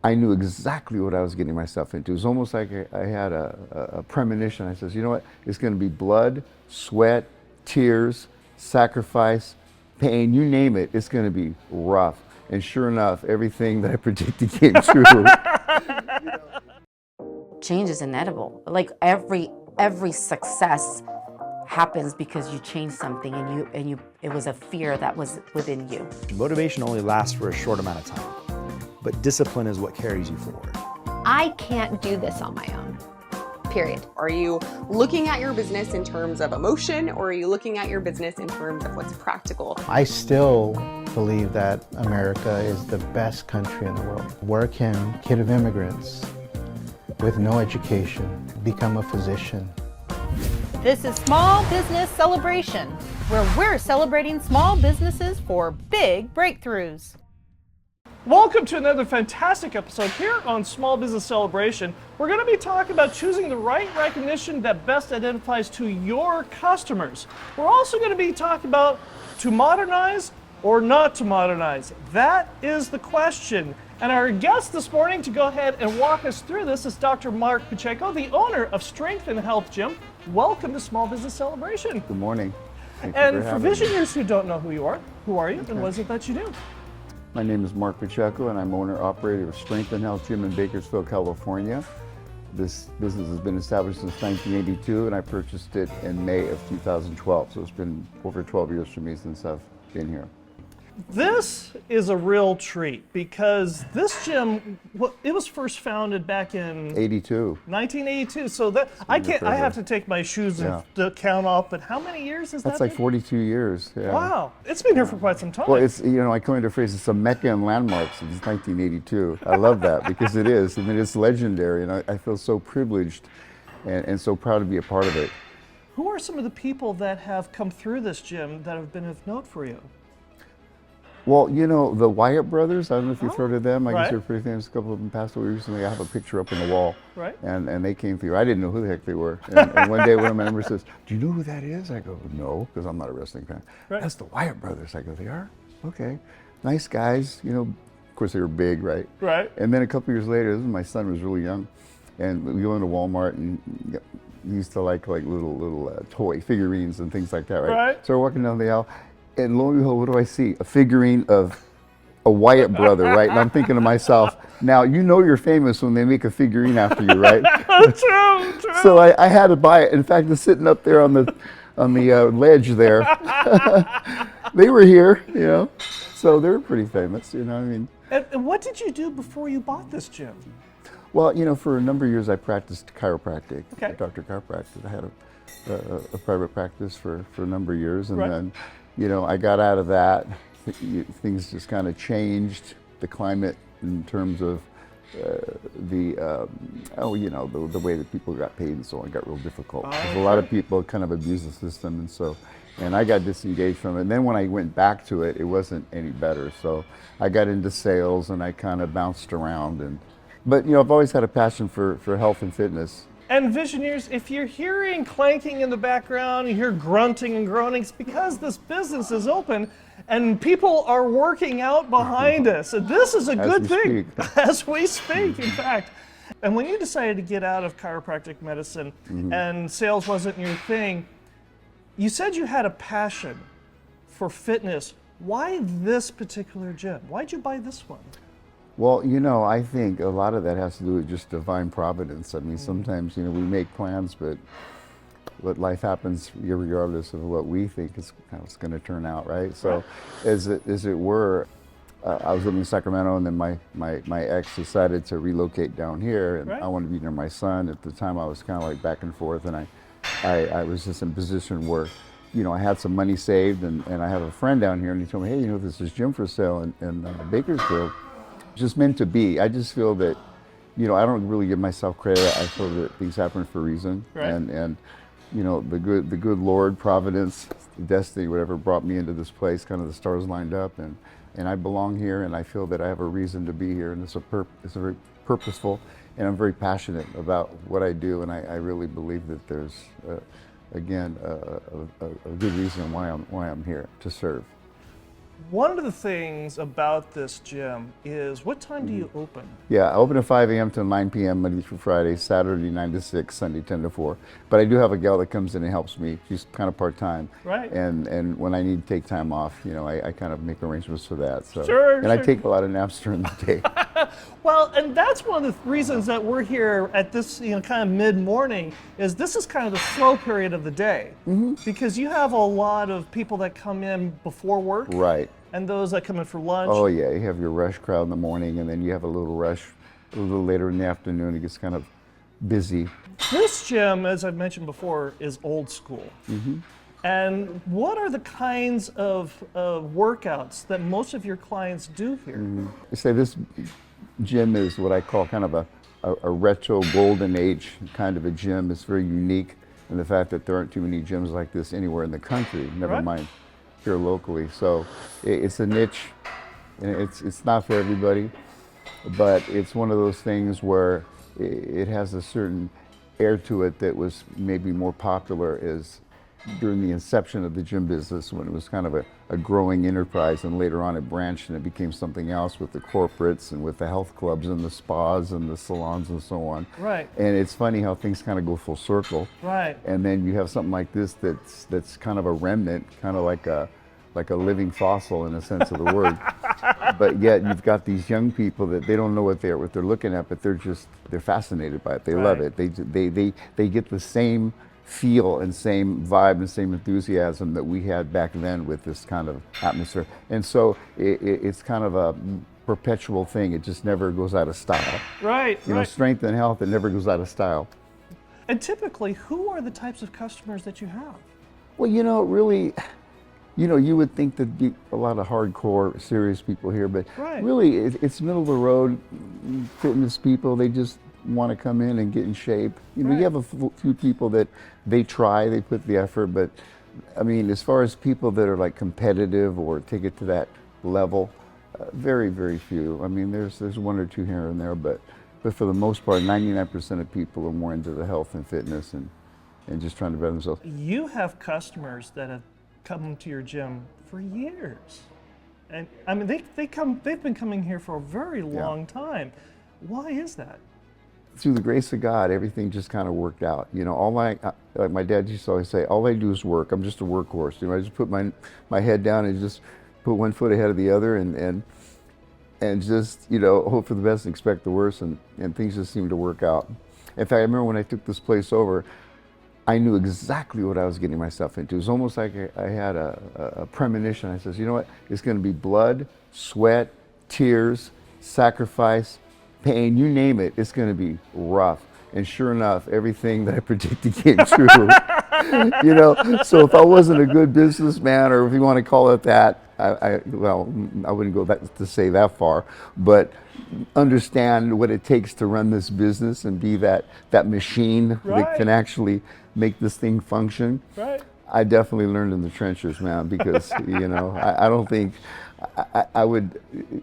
I knew exactly what I was getting myself into. It was almost like I had a premonition. I says, you know what? It's going to be blood, sweat, tears, sacrifice, pain, you name it. It's going to be rough. And sure enough, everything that I predicted came true. Change is inevitable. Like every success happens because you changed something and you it was a fear that was within you. Motivation only lasts for a short amount of time, but discipline is what carries you forward. I can't do this on my own, period. Are you looking at your business in terms of emotion, or are you looking at your business in terms of what's practical? I still believe that America is the best country in the world. Where can kid of immigrants with no education become a physician? This is Small Business Celebration, where we're celebrating small businesses for big breakthroughs. Welcome to another fantastic episode here on Small Business Celebration. We're going to be talking about choosing the right recognition that best identifies to your customers. We're also going to be talking about to modernize or not to modernize. That is the question. And our guest this morning to go ahead and walk us through this is Dr. Mark Pacheco, the owner of Strength and Health Gym. Welcome to Small Business Celebration. Good morning. And for visionaries who don't know who you are you and what is it that you do? My name is Mark Pacheco, and I'm owner-operator of Strength and Health Gym in Bakersfield, California. This business has been established since 1982, and I purchased it in May of 2012. So it's been over 12 years for me since I've been here. This is a real treat because this gym, it was first founded back in 82. 1982. So that I have to take my shoes and to count off. But how many years is that? That's like 42 years. Yeah. Wow, it's been here for quite some time. Well, it's, I coined a phrase, it's a Mecca and landmark since 1982. I love that because it is. I mean, it's legendary, and I feel so privileged and so proud to be a part of it. Who are some of the people that have come through this gym that have been of note for you? Well, the Wyatt brothers, I don't know if you've heard of them. I guess they're pretty famous. A couple of them passed away recently. I have a picture up on the wall. Right. And they came through. I didn't know who the heck they were. And one day one of my members says, do you know who that is? I go, no, because I'm not a wrestling fan. Right. That's the Wyatt brothers. I go, they are? Okay. Nice guys. Of course they were big, right? Right. And then a couple years later, my son was really young, and we go into Walmart and he used to like little toy figurines and things like that, right? Right. So we're walking down the aisle. And lo and behold, what do I see? A figurine of a Wyatt brother, right? And I'm thinking to myself, now you're famous when they make a figurine after you, right? True. So I had to buy it. In fact, it's sitting up there on the ledge there. They were here, so they were pretty famous, I mean. And what did you do before you bought this gym? Well, for a number of years I practiced chiropractic, Okay. Dr. Chiropractic. I had a private practice for a number of years, and Right. then I got out of that. Things just kind of changed. The climate in terms of the way that people got paid and so on got real difficult. Because a lot of people kind of abuse the system, and I got disengaged from it. And then when I went back to it, it wasn't any better. So I got into sales and I kind of bounced around. But I've always had a passion for health and fitness. And visionaries, if you're hearing clanking in the background, you hear grunting and groaning, it's because this business is open and people are working out behind us. And this is a good thing as we speak, in fact. And when you decided to get out of chiropractic medicine and sales wasn't your thing, you said you had a passion for fitness. Why this particular gym? Why'd you buy this one? Well, I think a lot of that has to do with just divine providence. I mean, sometimes, we make plans, but what life happens regardless of what we think is how it's going to turn out, right? So, as it were, I was living in Sacramento, and then my ex decided to relocate down here, and I wanted to be near my son. At the time, I was kind of like back and forth, and I was just in a position where, I had some money saved, and I have a friend down here, and he told me, hey, there's this gym for sale in Bakersfield. Just meant to be. I just feel that, I don't really give myself credit. I feel that things happen for a reason, and the good Lord, providence, destiny, whatever brought me into this place. Kind of the stars lined up, and I belong here, and I feel that I have a reason to be here, and it's very purposeful, and I'm very passionate about what I do, and I really believe that there's a good reason why I'm here to serve. One of the things about this gym is, what time do you open? Yeah, I open at 5 a.m. till 9 p.m. Monday through Friday, Saturday 9 to 6, Sunday 10 to 4. But I do have a gal that comes in and helps me. She's kind of part-time. Right. And when I need to take time off, you know, I kind of make arrangements for that. So. Sure, And I sure. take a lot of naps during the day. Well, and that's one of the reasons that we're here at this, kind of mid-morning, is this is kind of the slow period of the day. Because you have a lot of people that come in before work. Right. And those that come in for lunch. Oh yeah, you have your rush crowd in the morning, and then you have a little rush a little later in the afternoon. It gets kind of busy. This gym, as I've mentioned before, is old school. And what are the kinds of workouts that most of your clients do here? I say this gym is what I call kind of a retro golden age kind of a gym. It's very unique in the fact that there aren't too many gyms like this anywhere in the country, never Right. mind here locally. So it's a niche, and it's not for everybody, but it's one of those things where it has a certain air to it that was maybe more popular as during the inception of the gym business, when it was kind of a growing enterprise, and later on it branched and it became something else with the corporates and with the health clubs and the spas and the salons and so on. Right. And it's funny how things kind of go full circle. Right. And then you have something like this that's kind of a remnant, kind of like a living fossil in a sense of the word. But yet you've got these young people that they don't know what they're looking at, but they're fascinated by it. They love Right. it. They get the same feel and same vibe and same enthusiasm that we had back then with this kind of atmosphere. And so it's kind of a perpetual thing. It just never goes out of style. Right. You know, strength and health, it never goes out of style. And typically, who are the types of customers that you have? Well, really, you would think there'd be a lot of hardcore, serious people here, but Right. really it's middle of the road fitness people. They just want to come in and get in shape. You Right. have a few people that they put the effort, but I mean, as far as people that are like competitive or take it to that level, very, very few. I mean, there's one or two here and there, but for the most part, 99% of people are more into the health and fitness and just trying to better themselves. You have customers that have come to your gym for years. And I mean, they've been coming here for a very long time. Why is that? Through the grace of God, everything just kind of worked out. Like my dad used to always say, all I do is work. I'm just a workhorse. I just put my head down and just put one foot ahead of the other and just, hope for the best and expect the worst, and things just seem to work out. In fact, I remember when I took this place over, I knew exactly what I was getting myself into. It was almost like I had a premonition. I says, you know what? It's going to be blood, sweat, tears, sacrifice, pain, you name it. It's going to be rough. And sure enough, everything that I predicted came true. So if I wasn't a good businessman, or if you want to call it that, I wouldn't go to say that far, but understand what it takes to run this business and be that machine that can actually make this thing function. Right. I definitely learned in the trenches, man, because, I don't think I would,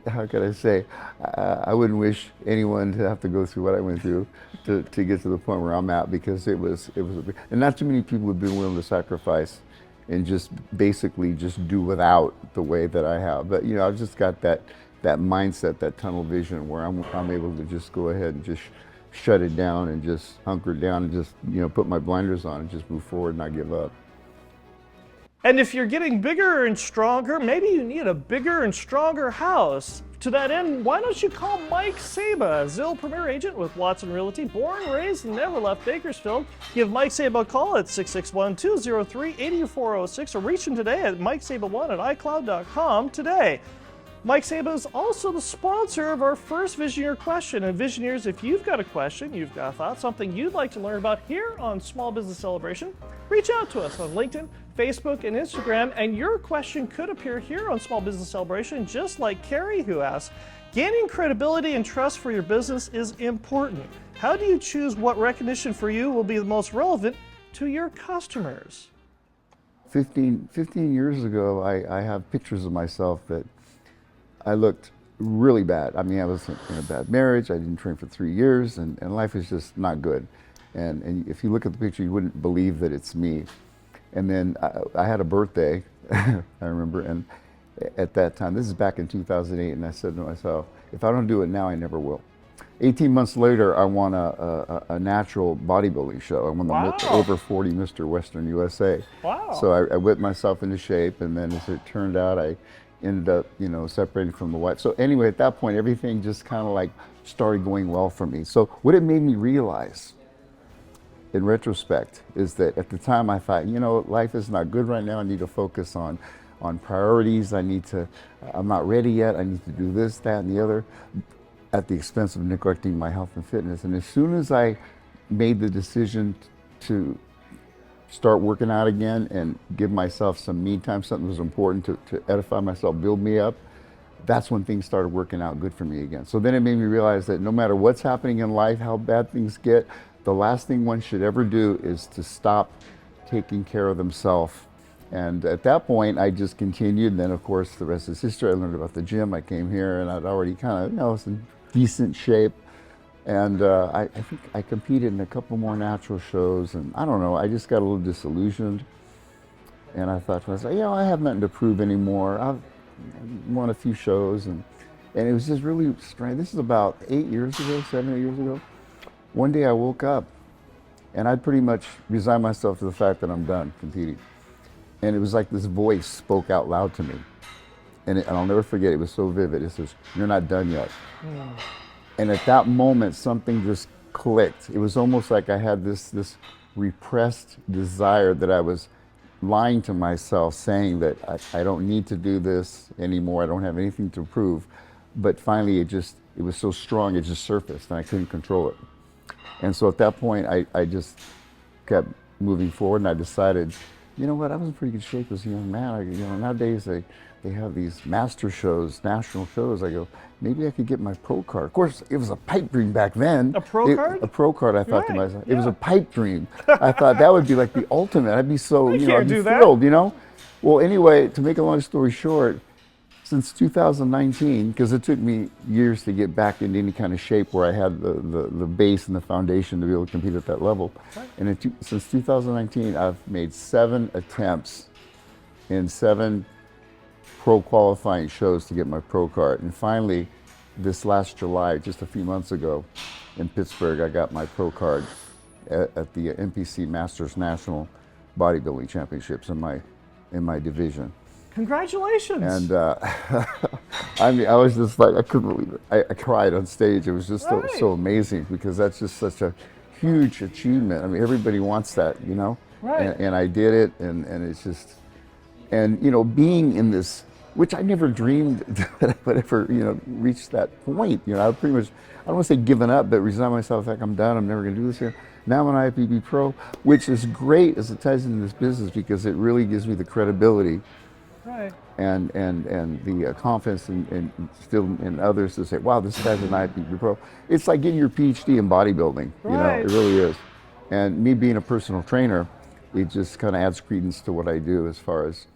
how could I say, I wouldn't wish anyone to have to go through what I went through to get to the point where I'm at, because it was and not too many people have been willing to sacrifice and just basically just do without the way that I have. But, I've just got that mindset, that tunnel vision, where I'm able to just go ahead and just shut it down and just hunker down and just, put my blinders on and just move forward and not give up. And if you're getting bigger and stronger, maybe you need a bigger and stronger house. To that end, why don't you call Mike Saba, a Zillow Premier Agent with Watson Realty, born, raised, and never left Bakersfield. Give Mike Saba a call at 661-203-8406 or reach him today at mikesaba1@icloud.com today. Mike Saba is also the sponsor of our first Visioneer question. And Visioneers, if you've got a question, you've got a thought, something you'd like to learn about here on Small Business Celebration, reach out to us on LinkedIn, Facebook, and Instagram, and your question could appear here on Small Business Celebration, just like Carrie, who asks, gaining credibility and trust for your business is important. How do you choose what recognition for you will be the most relevant to your customers? 15 years ago, I have pictures of myself that I looked really bad. I mean, I was in a bad marriage. I didn't train for 3 years, and life is just not good. And if you look at the picture, you wouldn't believe that it's me. And then I had a birthday, I remember, and at that time. This is back in 2008, and I said to myself, if I don't do it now, I never will. 18 months later, I won a natural bodybuilding show. I won the Wow. over 40 Mr. Western USA. Wow. So I whipped myself into shape, and then as it turned out, I ended up, separating from the wife. So anyway, at that point, everything just kind of like started going well for me. So what it made me realize, in retrospect, is that at the time I thought, life is not good right now. I need to focus on priorities. I'm not ready yet. I need to do this, that, and the other, at the expense of neglecting my health and fitness. And as soon as I made the decision to start working out again and give myself some me time, something that was important to edify myself, build me up, that's when things started working out good for me again. So then it made me realize that no matter what's happening in life, how bad things get, the last thing one should ever do is to stop taking care of themselves. And at that point, I just continued. And then, of course, the rest is history. I learned about the gym. I came here, and I'd already kind of, was in decent shape. And I think I competed in a couple more natural shows. And I don't know, I just got a little disillusioned. And I thought to myself, I have nothing to prove anymore. I've won a few shows. And it was just really strange. This is about 7 or 8 years ago. One day I woke up, and I'd pretty much resigned myself to the fact that I'm done competing. And it was like this voice spoke out loud to me. And I'll never forget, it was so vivid. It says, "You're not done yet." And at that moment, something just clicked. It was almost like I had this repressed desire that I was lying to myself, saying that I don't need to do this anymore. I don't have anything to prove. But finally, it was so strong, it just surfaced, and I couldn't control it. And so at that point, I just kept moving forward, and I decided, you know what, I was in pretty good shape as a young man. Nowadays they have these master shows, national shows. I go, maybe I could get my pro card. Of course, it was a pipe dream back then. A pro card? A pro card, I thought to Right, myself. It was a pipe dream. I thought that would be like the ultimate. I'd be so, can't I'd be do that. thrilled, Well, anyway, to make a long story short, since 2019, because it took me years to get back into any kind of shape where I had the base and the foundation to be able to compete at that level. Right. And since 2019, I've made 7 attempts in 7 pro qualifying shows to get my pro card. And finally, this last July, just a few months ago, in Pittsburgh, I got my pro card at the NPC Masters National Bodybuilding Championships in my division. Congratulations. And I was just like, I couldn't believe it. I cried on stage. It was just so amazing, because that's just such a huge achievement. I mean, everybody wants that, Right. And I did it, and it's just, and being in this, which I never dreamed that I would ever, reach that point. I pretty much, I don't want to say given up, but resigned myself, like I'm done, I'm never going to do this here. Now I'm an IFBB Pro, which is great as it ties into this business, because it really gives me the credibility. Right. And the confidence and still in others to say, wow, this guy's an IFBB Pro. It's like getting your PhD in bodybuilding, Right. It really is. And me being a personal trainer, it just kind of adds credence to what I do, as far as,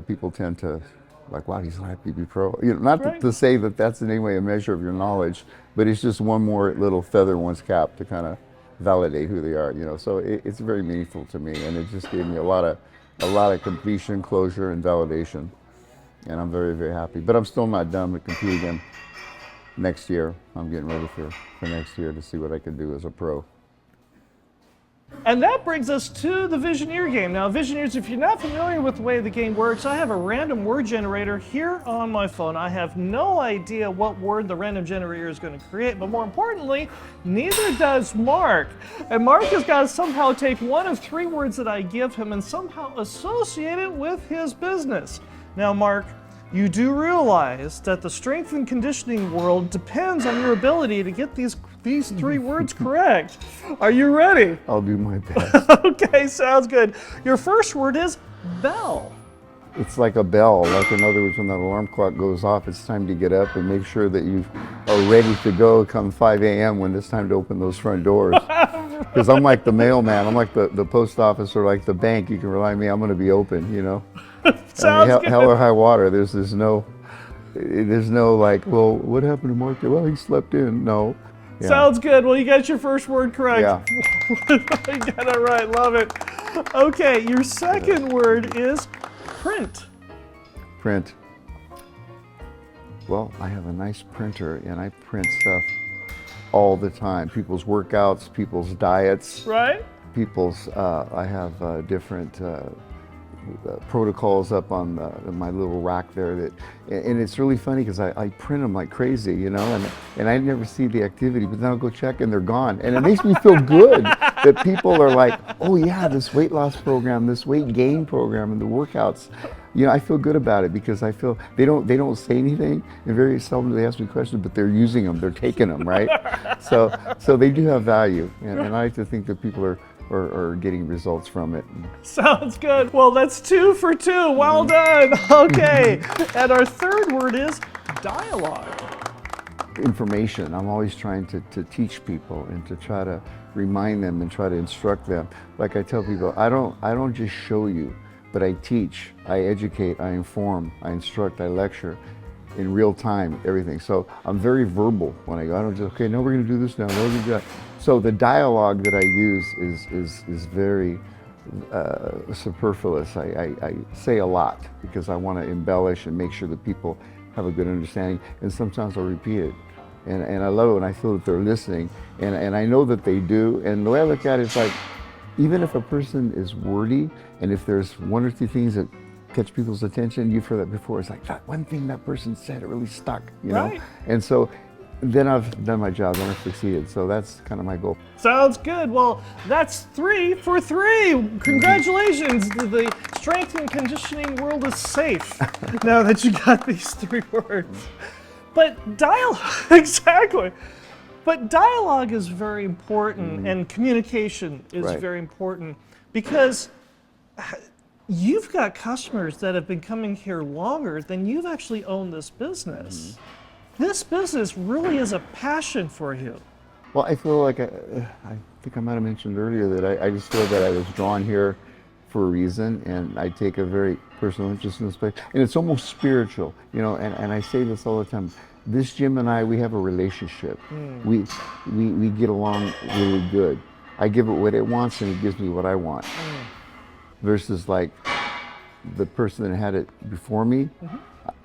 people tend to like, wow, he's an IFBB Pro. Not Right. to say that that's in any way a measure of your knowledge, but it's just one more little feather in one's cap to kind of validate who they are, So it's very meaningful to me, and it just gave me a lot of completion, closure, and validation. And I'm very, very happy. But I'm still not done. To compete again next year. I'm getting ready for next year to see what I can do as a pro. And that brings us to the Visioneer game. Now, Visioneers, if you're not familiar with the way the game works, I have a random word generator here on my phone. I have no idea what word the random generator is going to create, but more importantly, neither does Mark. And Mark has got to somehow take one of 3 words that I give him and somehow associate it with his business. Now, Mark, you do realize that the strength and conditioning world depends on your ability to get these 3 words correct. Are you ready? I'll do my best. Okay, sounds good. Your first word is bell. It's like a bell. Like, in other words, when that alarm clock goes off, it's time to get up and make sure that you are ready to go come 5 a.m. when it's time to open those front doors. Because I'm like the mailman. I'm like the post office, or like the bank. You can rely on me. I'm going to be open, Sounds good. Hell or high water. There's no like, well, what happened to Mark? Well, he slept in. No. Yeah. Sounds good. Well, you got your first word correct. Yeah. You got it right. Love it. Okay, your second word is print. Print. Well, I have a nice printer and I print stuff all the time. People's workouts, people's diets, Right? people's, I have different protocols up on my little rack there that, and it's really funny because I print them like crazy, you know, and I never see the activity, but then I'll go check and they're gone. And it makes me feel good that people are like, oh yeah, this weight loss program, this weight gain program, and the workouts. You know, I feel good about it because I feel they don't say anything, and very seldom do they ask me questions, but they're using them, they're taking them, right? So they do have value, and I like to think that people are getting results from it. Sounds good. Well, that's 2 for 2. Well done. Okay. And our third word is dialogue. Information. I'm always trying to teach people and to try to remind them and try to instruct them. Like I tell people, I don't just show you, but I teach, I educate, I inform, I instruct, I lecture in real time, everything. So I'm very verbal when I go. I don't just, okay, no, we're gonna do this now, no, we're gonna do that. So the dialogue that I use is very superfluous. I say a lot because I want to embellish and make sure that people have a good understanding, and sometimes I'll repeat it. And I love it when I feel that they're listening, and I know that they do. And the way I look at it is like, even if a person is wordy, and if there's 1 or 2 things that catch people's attention, you've heard that before, it's like, that one thing that person said, it really stuck, you know? Right. And so then I've done my job, then I've succeeded. So that's kind of my goal. Sounds good. Well, that's 3 for 3. Congratulations. The strength and conditioning world is safe now that you got these 3 words. But dialogue, exactly. But dialogue is very important, and communication is Right. very important, because you've got customers that have been coming here longer than you've actually owned this business. This business really is a passion for you. Well, I feel like, I think I might have mentioned earlier that I just feel that I was drawn here for a reason, and I take a very personal interest in this place. And it's almost spiritual, you know, and I say this all the time. This gym and I, we have a relationship. We get along really good. I give it what it wants and it gives me what I want. Versus like the person that had it before me,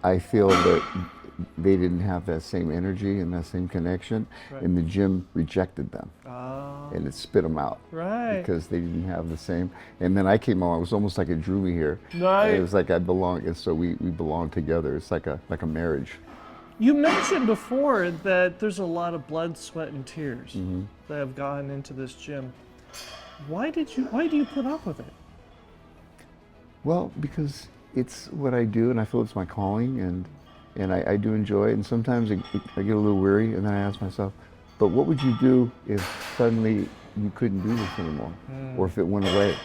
I feel that they didn't have that same energy and that same connection, and the gym rejected them. And it spit them out. Right. Because they didn't have the same. And then I came along, it was almost like it drew me here. Right. It was like I belong, and so we belong together. It's like a marriage. You mentioned before that there's a lot of blood, sweat, and tears that have gone into this gym. Why do you put up with it? Well, because it's what I do, and I feel it's my calling, and I do enjoy it. And sometimes I get a little weary, and then I ask myself, but what would you do if suddenly you couldn't do this anymore, or if it went away?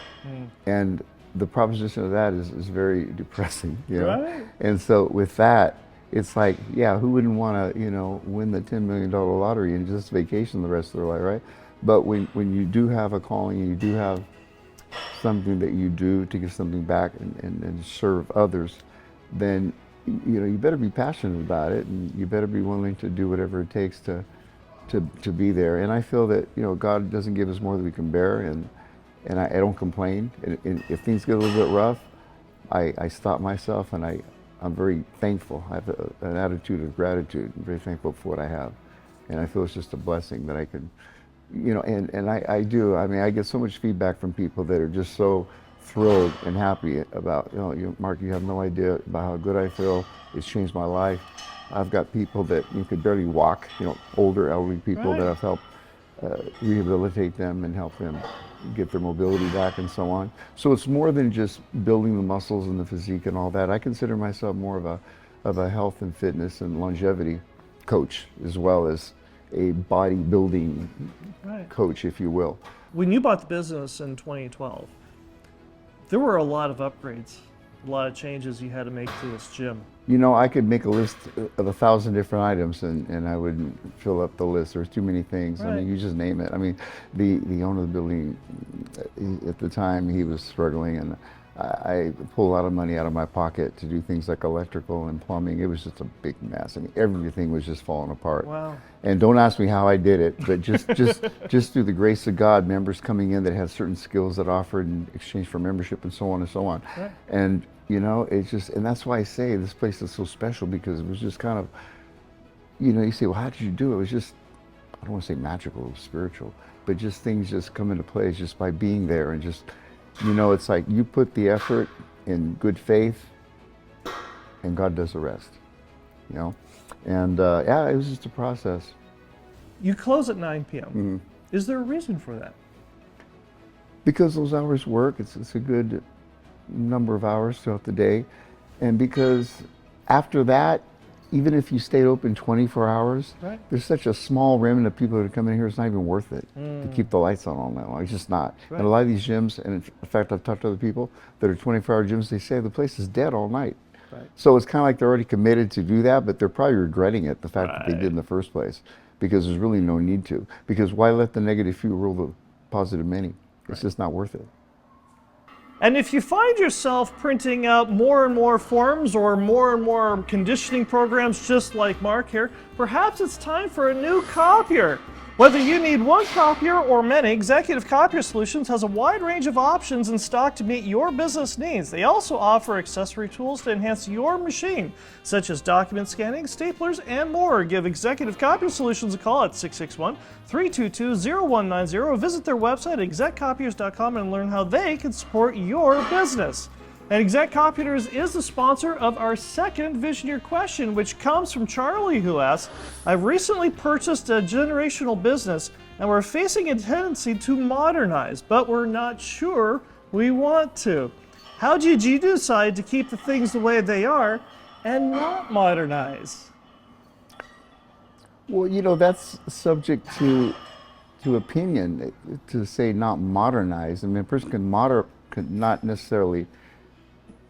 And the proposition of that is very depressing, you know. Right. And so with that, it's like, yeah, who wouldn't want to, you know, win the $10 million lottery and just vacation the rest of their life, right? But when you do have a calling and you do have something that you do to give something back and serve others, then, you know, you better be passionate about it, and you better be willing to do whatever it takes to be there. And I feel that, you know, God doesn't give us more than we can bear, and I don't complain. And if things get a little bit rough, I stop myself, and I'm very thankful. I have an attitude of gratitude. I'm very thankful for what I have. And I feel it's just a blessing that I can, you know, and I do. I mean, I get so much feedback from people that are just so thrilled and happy about, you know, Mark, you have no idea about how good I feel. It's changed my life. I've got people that you could barely walk, you know, older, elderly people that I've helped rehabilitate them and help them get their mobility back and so on. So it's more than just building the muscles and the physique and all that. I consider myself more of a health and fitness and longevity coach, as well as a bodybuilding coach, if you will. When you bought the business in 2012, there were a lot of upgrades, a lot of changes you had to make to this gym. You know, I could make a list of 1,000 different items, and I wouldn't fill up the list. There's too many things. I mean, you just name it. I mean, the owner of the building, at the time, he was struggling, and I pulled a lot of money out of my pocket to do things like electrical and plumbing. It was just a big mess. I mean, everything was just falling apart. Wow. And don't ask me how I did it, but just through the grace of God, members coming in that had certain skills that offered in exchange for membership and so on and so on. Right. And You know, it's just, and that's why I say this place is so special, because it was just kind of, you know, you say, well, how did you do it? It was just, I don't want to say magical, spiritual, but just things just come into place just by being there, and just, you know, it's like you put the effort in good faith, and God does the rest, you know? And yeah, it was just a process. You close at 9 p.m. Is there a reason for that? Because those hours work, it's a good number of hours throughout the day. And because after that, even if you stayed open 24 hours, Right. there's such a small remnant of people that come in here, it's not even worth it to keep the lights on all night long. It's just not. Right. And a lot of these gyms, and in fact, I've talked to other people that are 24-hour gyms, they say the place is dead all night. Right. So it's kind of like they're already committed to do that, but they're probably regretting it, the fact that they did in the first place, because there's really no need to. Because why let the negative few rule the positive many? It's just not worth it. And if you find yourself printing out more and more forms or more conditioning programs just like Mark here, perhaps it's time for a new copier. Whether you need one copier or many, Executive Copier Solutions has a wide range of options in stock to meet your business needs. They also offer accessory tools to enhance your machine, such as document scanning, staplers, and more. Give Executive Copier Solutions a call at 661-322-0190 or visit their website at execcopiers.com and learn how they can support your business. And Exec Copiers is the sponsor of our second Vision Your Question, which comes from Charlie, who asks, I've recently purchased a generational business and we're facing a tendency to modernize, but we're not sure we want to. How did you decide to keep the things the way they are and not modernize? Well, you know, that's subject to opinion, to say not modernize. I mean, a person could not necessarily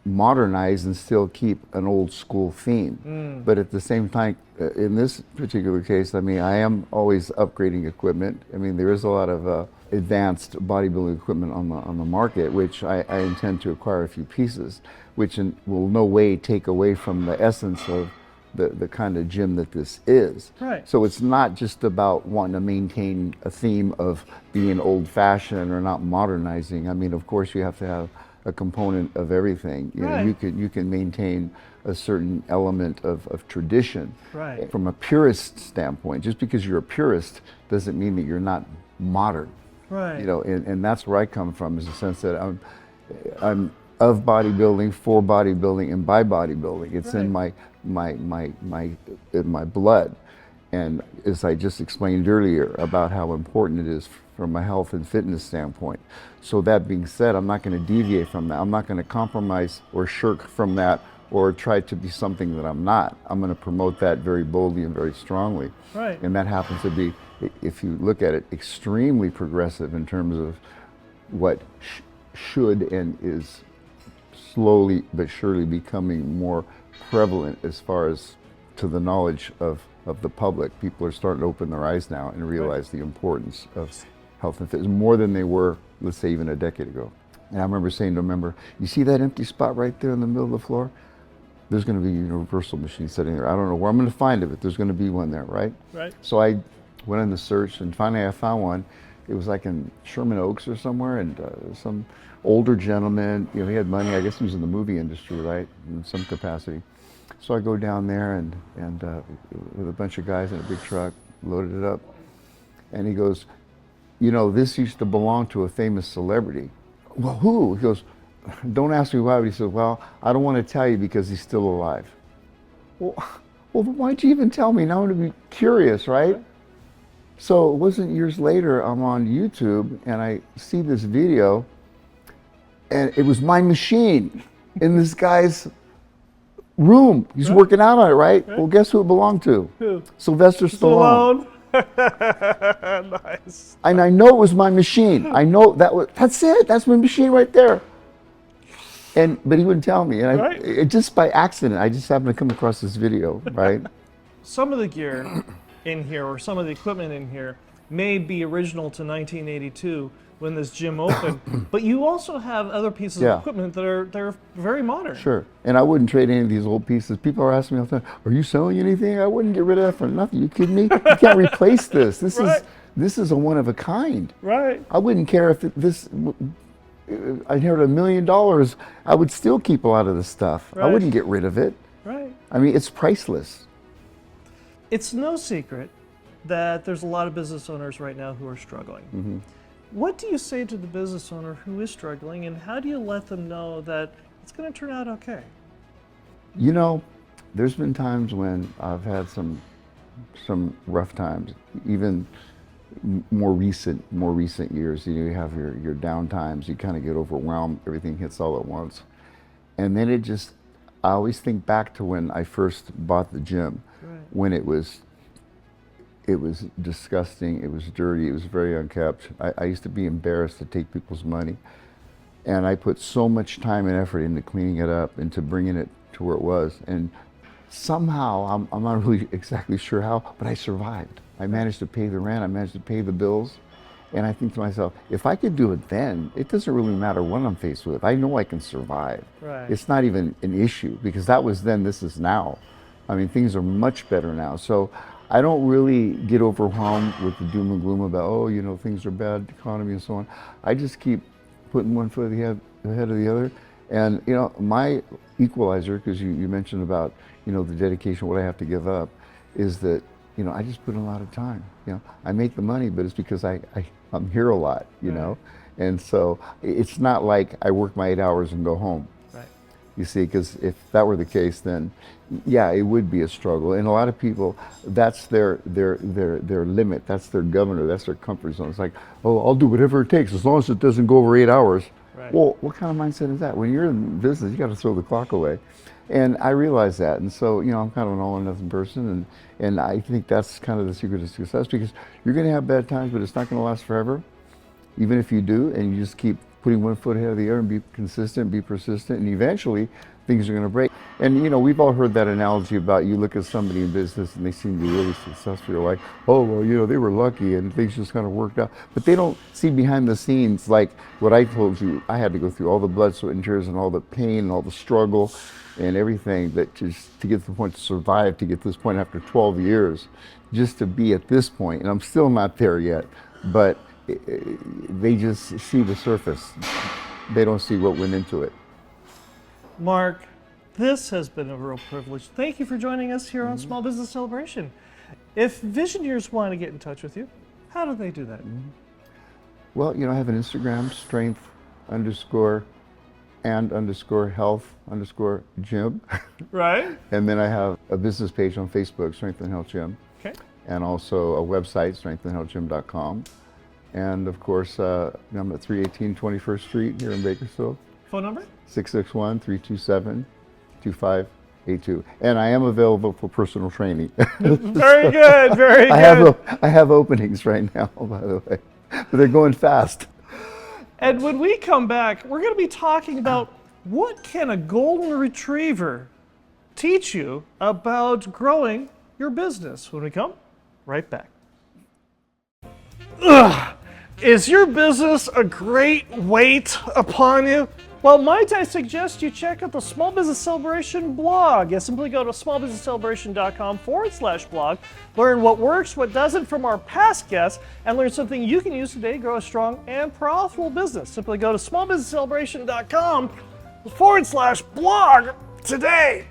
modernize and still keep an old school theme. But at the same time, in this particular case, I mean, I am always upgrading equipment. I mean, there is a lot of advanced bodybuilding equipment on the market, which I intend to acquire a few pieces, which will no way take away from the essence of the kind of gym that this is. Right. So it's not just about wanting to maintain a theme of being old-fashioned or not modernizing. I mean, of course, you have to have a component of everything. You know, Right. you can maintain a certain element of tradition. Right. From a purist standpoint, just because you're a purist doesn't mean that you're not modern. Right. You know, and that's where I come from, is the sense that I'm of bodybuilding, for bodybuilding, and by bodybuilding. It's in my blood. And as I just explained earlier about how important it is from a health and fitness standpoint. So that being said, I'm not going to deviate from that. I'm not going to compromise or shirk from that or try to be something that I'm not. I'm going to promote that very boldly and very strongly. Right. And that happens to be, if you look at it, extremely progressive in terms of what should and is slowly but surely becoming more prevalent as far as to the knowledge of the public. People are starting to open their eyes now and realize the importance of health and fitness more than they were, let's say, even a decade ago. And I remember saying to a member, you see that empty spot right there in the middle of the floor? There's going to be a universal machine sitting there. I don't know where I'm going to find it, but there's going to be one there, right? Right. So I went in the search, and finally I found one. It was like in Sherman Oaks or somewhere, and some older gentleman, you know, he had money. I guess he was in the movie industry, right, in some capacity. So I go down there and with a bunch of guys in a big truck, loaded it up, and he goes, you know, this used to belong to a famous celebrity. Well, who? He goes, don't ask me why, but he says, well, I don't want to tell you because he's still alive. Well, why'd you even tell me? Now I'm going to be curious, right? So it wasn't years later, I'm on YouTube and I see this video, and it was my machine in this guy's room. He's working out on it, right? Well, guess who it belonged to? Who? Sylvester Stallone. Nice. And I know it was my machine. I know that's it. That's my machine right there. But he wouldn't tell me. And Right. Just by accident, I just happened to come across this video, right? Some of the gear in here, or some of the equipment in here, may be original to 1982 when this gym opened, but you also have other pieces Yeah. of equipment that are very modern. Sure. And I wouldn't trade any of these old pieces. People are asking me all the time, are you selling anything? I wouldn't get rid of that for nothing. You kidding me? You can't replace this. This Right. is a one of a kind. Right. I wouldn't care if I inherited $1 million, I would still keep a lot of the stuff. I Right. wouldn't get rid of it. Right. I mean, it's priceless. It's no secret that there's a lot of business owners right now who are struggling. What do you say to the business owner who is struggling, and how do you let them know that it's going to turn out okay? You know, there's been times when I've had some rough times, even more recent years. You know, you have your down times, you kind of get overwhelmed, everything hits all at once. And then I always think back to when I first bought the gym, when it was disgusting, it was dirty, it was very unkept. I used to be embarrassed to take people's money. And I put so much time and effort into cleaning it up, into bringing it to where it was. And somehow, I'm not really exactly sure how, but I survived. I managed to pay the rent, I managed to pay the bills. And I think to myself, if I could do it then, it doesn't really matter what I'm faced with. I know I can survive. Right. It's not even an issue, because that was then, this is now. I mean, things are much better now. So I don't really get overwhelmed with the doom and gloom about, oh, you know, things are bad, economy and so on. I just keep putting one foot ahead of the other. And, you know, my equalizer, because you mentioned about, you know, the dedication, what I have to give up, is that, you know, I just put in a lot of time. You know, I make the money, but it's because I'm here a lot, you know? And so it's not like I work my 8 hours and go home. Right. You see, because if that were the case, then yeah, it would be a struggle. And a lot of people, that's their limit, that's their governor, that's their comfort zone. It's like, oh, I'll do whatever it takes as long as it doesn't go over 8 hours. Right. Well, what kind of mindset is that? When you're in business, you got to throw the clock away. And I realize that. And so, you know, I'm kind of an all or nothing person. And I think that's kind of the secret of success, because you're going to have bad times, but it's not going to last forever. Even if you do, and you just keep putting one foot ahead of the other and be consistent, be persistent, and eventually things are going to break. And, you know, we've all heard that analogy about, you look at somebody in business and they seem to be really successful. You're like, oh, well, you know, they were lucky and things just kind of worked out. But they don't see behind the scenes, like what I told you. I had to go through all the blood, sweat, and tears and all the pain and all the struggle and everything that just to get to the point to survive, to get to this point after 12 years, just to be at this point. And I'm still not there yet, but they just see the surface. They don't see what went into it. Mark, this has been a real privilege. Thank you for joining us here on Small Business Celebration. If Visioneers want to get in touch with you, how do they do that? Well, you know, I have an Instagram, strength_and_health_gym. Right. And then I have a business page on Facebook, Strength and Health Gym. Okay. And also a website, strengthandhealthgym.com. And of course, I'm at 318 21st Street here in Bakersfield. Phone number? 661-327-2582. And I am available for personal training. Very good, very good. I have openings right now, by the way, but they're going fast. And when we come back, we're going to be talking about what can a golden retriever teach you about growing your business when we come right back. Ugh. Is your business a great weight upon you? Well, might I suggest you check out the Small Business Celebration blog. You simply go to smallbusinesscelebration.com/blog, learn what works, what doesn't from our past guests, and learn something you can use today to grow a strong and profitable business. Simply go to smallbusinesscelebration.com/blog today.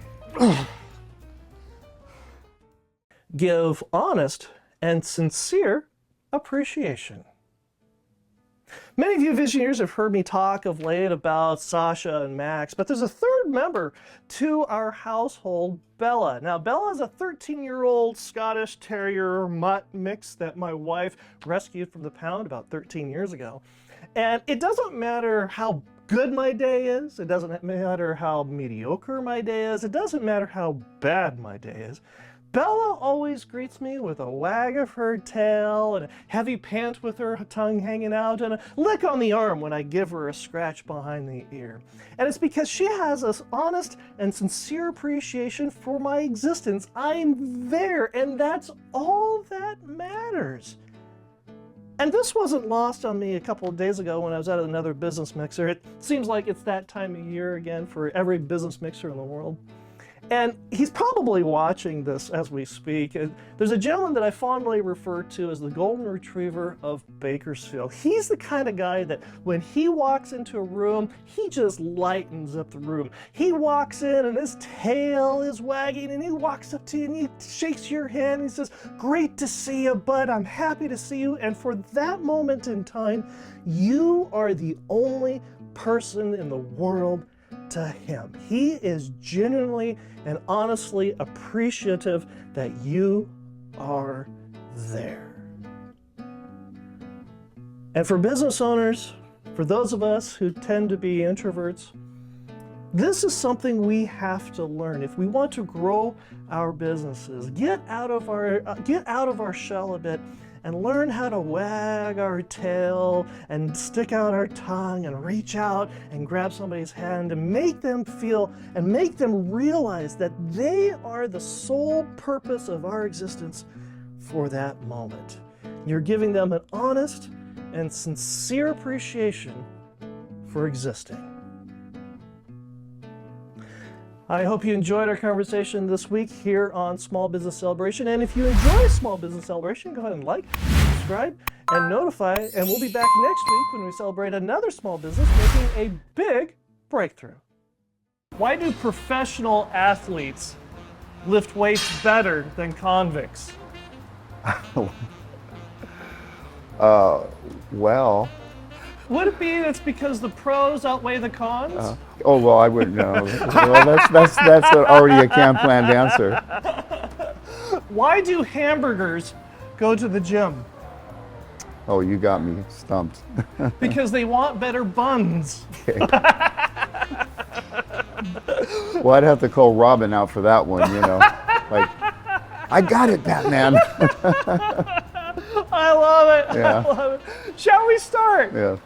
Give honest and sincere appreciation. Many of you Visioneers have heard me talk of late about Sasha and Max, but there's a third member to our household, Bella. Now, Bella is a 13-year-old Scottish Terrier mutt mix that my wife rescued from the pound about 13 years ago. And it doesn't matter how good my day is, it doesn't matter how mediocre my day is, it doesn't matter how bad my day is. Bella always greets me with a wag of her tail and a heavy pant with her tongue hanging out and a lick on the arm when I give her a scratch behind the ear. And it's because she has this honest and sincere appreciation for my existence. I'm there, and that's all that matters. And this wasn't lost on me a couple of days ago when I was at another business mixer. It seems like it's that time of year again for every business mixer in the world. And he's probably watching this as we speak. And there's a gentleman that I fondly refer to as the golden retriever of Bakersfield. He's the kind of guy that when he walks into a room, he just lightens up the room. He walks in and his tail is wagging, and he walks up to you and he shakes your hand and he says, "Great to see you, bud. I'm happy to see you." And for that moment in time, you are the only person in the world to him. He is genuinely and honestly appreciative that you are there. And for business owners, for those of us who tend to be introverts, this is something we have to learn. If we want to grow our businesses, get out of our shell a bit and learn how to wag our tail and stick out our tongue and reach out and grab somebody's hand and make them feel and make them realize that they are the sole purpose of our existence for that moment. You're giving them an honest and sincere appreciation for existing. I hope you enjoyed our conversation this week here on Small Business Celebration. And if you enjoy Small Business Celebration, go ahead and like, subscribe, and notify. And we'll be back next week when we celebrate another small business making a big breakthrough. Why do professional athletes lift weights better than convicts? Well, Would it be it's because the pros outweigh the cons? oh well, I wouldn't know. Well, that's already a planned answer. Why do hamburgers go to the gym? Oh, you got me stumped. Because they want better buns. Well, I'd have to call Robin out for that one, you know. Like, I got it, Batman. I love it. Yeah. I love it. Shall we start? Yeah.